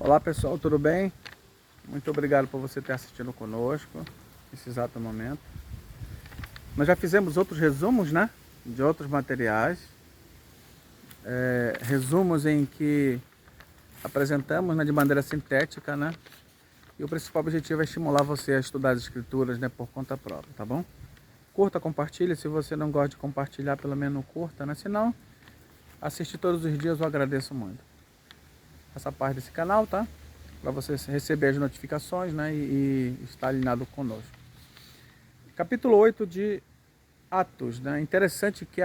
Olá pessoal, tudo bem? Muito obrigado por você ter assistido conosco nesse exato momento. Nós já fizemos outros resumos, né? De outros materiais. Resumos em que apresentamos, né, de maneira sintética, né? E o principal objetivo é estimular você a estudar as escrituras, né, por conta própria, tá bom? Curta, compartilhe. Se você não gosta de compartilhar, pelo menos curta, né? Se não, assistir todos os dias eu agradeço muito. Faça parte desse canal, tá? Para você receber as notificações, né, e estar alinhado conosco. Capítulo 8 de Atos, né? Interessante que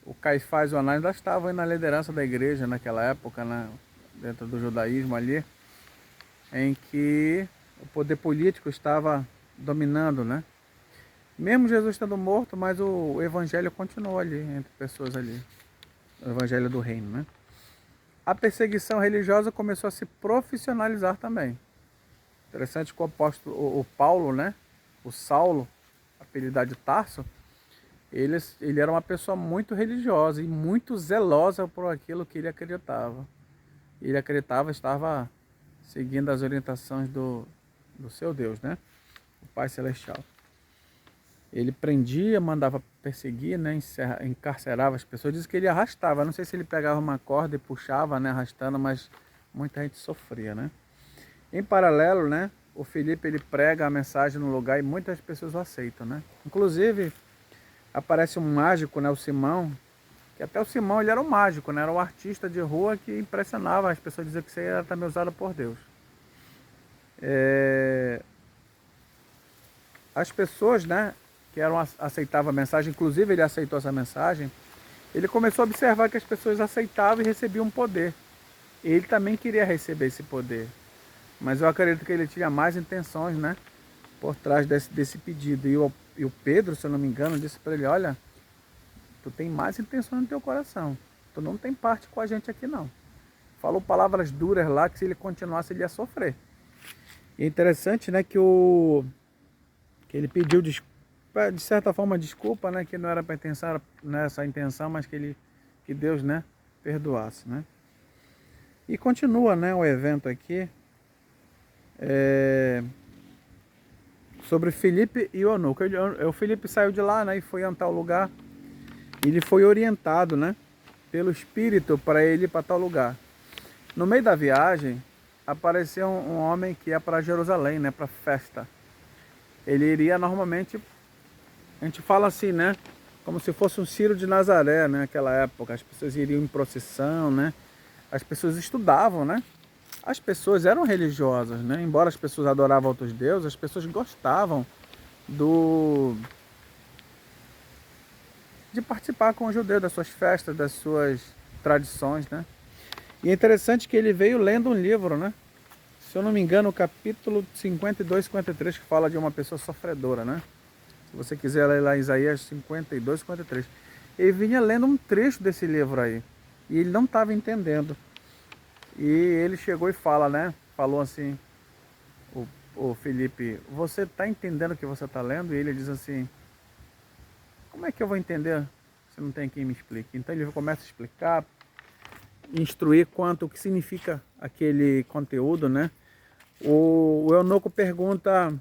o Caifás e o Anás ainda estavam na liderança da igreja naquela época, né, dentro do judaísmo ali, em que o poder político estava dominando, né? Mesmo Jesus estando morto, mas o evangelho continuou ali entre pessoas ali, o evangelho do reino, né? A perseguição religiosa começou a se profissionalizar também. Interessante que o apóstolo, o Paulo, né? O Saulo, apelidado de Tarso, ele era uma pessoa muito religiosa e muito zelosa por aquilo que ele acreditava. Ele acreditava, estava seguindo as orientações do seu Deus, né? O Pai Celestial. Ele prendia, mandava perseguir, né? Encarcerava as pessoas. Diz que ele arrastava. Não sei se ele pegava uma corda e puxava, né? Arrastando, mas muita gente sofria, né? Em paralelo, né? O Filipe ele prega a mensagem no lugar e muitas pessoas o aceitam, né? Inclusive aparece um mágico, né? O Simão, que até o Simão ele era um mágico, né? Era um artista de rua que impressionava as pessoas, diziam que isso aí era também usado por Deus. As pessoas, né? Que aceitavam a mensagem, inclusive ele aceitou essa mensagem. Ele começou a observar que as pessoas aceitavam e recebiam poder. Ele também queria receber esse poder. Mas eu acredito que ele tinha mais intenções, né? Por trás desse pedido. E o Pedro, se eu não me engano, disse para ele: olha, tu tem mais intenções no teu coração. Tu não tem parte com a gente aqui, não. Falou palavras duras lá que se ele continuasse ele ia sofrer. E é interessante, né, que ele pediu de certa forma desculpa, né, que não era para intenção, nessa intenção, mas que Deus, né, perdoasse, né? E continua, né, o evento aqui sobre Filipe e Eunuco. O Filipe saiu de lá, né, e foi a tal lugar. Ele foi orientado, né, pelo Espírito para ele ir para tal lugar. No meio da viagem, apareceu um homem que ia para Jerusalém, né, para festa. Ele iria normalmente, a gente fala assim, né, como se fosse um Ciro de Nazaré, né, naquela época. As pessoas iriam em procissão, né, as pessoas estudavam, né. As pessoas eram religiosas, né, embora as pessoas adoravam outros deuses, as pessoas gostavam de participar com os judeus das suas festas, das suas tradições, né. E é interessante que ele veio lendo um livro, né? Se eu não me engano, o capítulo 52, 53, que fala de uma pessoa sofredora, né? Se você quiser ler lá Isaías 52, 53. Ele vinha lendo um trecho desse livro aí. E ele não estava entendendo. E ele chegou e fala, né? Falou assim, o Felipe, você está entendendo o que você está lendo? E ele diz assim, como é que eu vou entender se não tem quem me explique? Então ele começa a explicar, instruir quanto o que significa aquele conteúdo, né? O eunuco pergunta,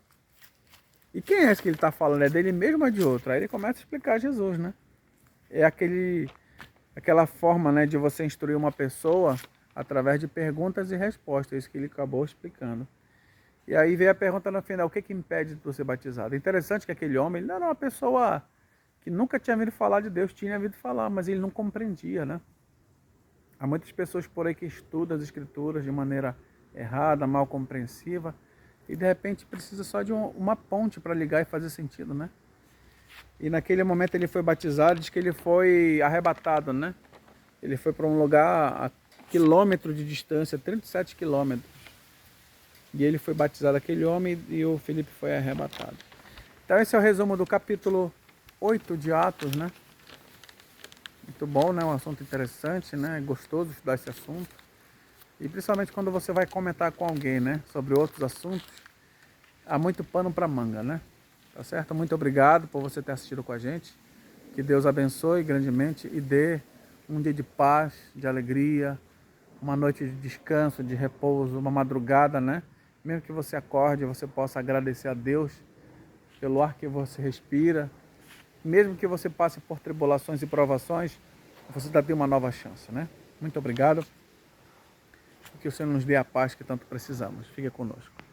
e quem é esse que ele está falando? É dele mesmo ou é de outro? Aí ele começa a explicar Jesus, né? É aquela forma, né, de você instruir uma pessoa através de perguntas e respostas, é isso que ele acabou explicando. E aí veio a pergunta no final, o que impede de você ser batizado? Interessante que aquele homem, ele não era uma pessoa que nunca tinha ouvido falar de Deus, tinha ouvido falar, mas ele não compreendia, né? Há muitas pessoas por aí que estudam as escrituras de maneira errada, mal compreensiva, e de repente precisa só de uma ponte para ligar e fazer sentido, né? E naquele momento ele foi batizado, diz que ele foi arrebatado, né? Ele foi para um lugar a quilômetro de distância, 37 quilômetros. E ele foi batizado, aquele homem, e o Filipe foi arrebatado. Então esse é o resumo do capítulo 8 de Atos, né? Muito bom, né? Um assunto interessante, né? É gostoso estudar esse assunto. E principalmente quando você vai comentar com alguém, né? Sobre outros assuntos, há muito pano para manga, né? Tá certo? Muito obrigado por você ter assistido com a gente. Que Deus abençoe grandemente e dê um dia de paz, de alegria, uma noite de descanso, de repouso, uma madrugada, né? Mesmo que você acorde, você possa agradecer a Deus pelo ar que você respira. Mesmo que você passe por tribulações e provações, você ainda tem uma nova chance, né? Muito obrigado. Que o Senhor nos dê a paz que tanto precisamos. Fique conosco.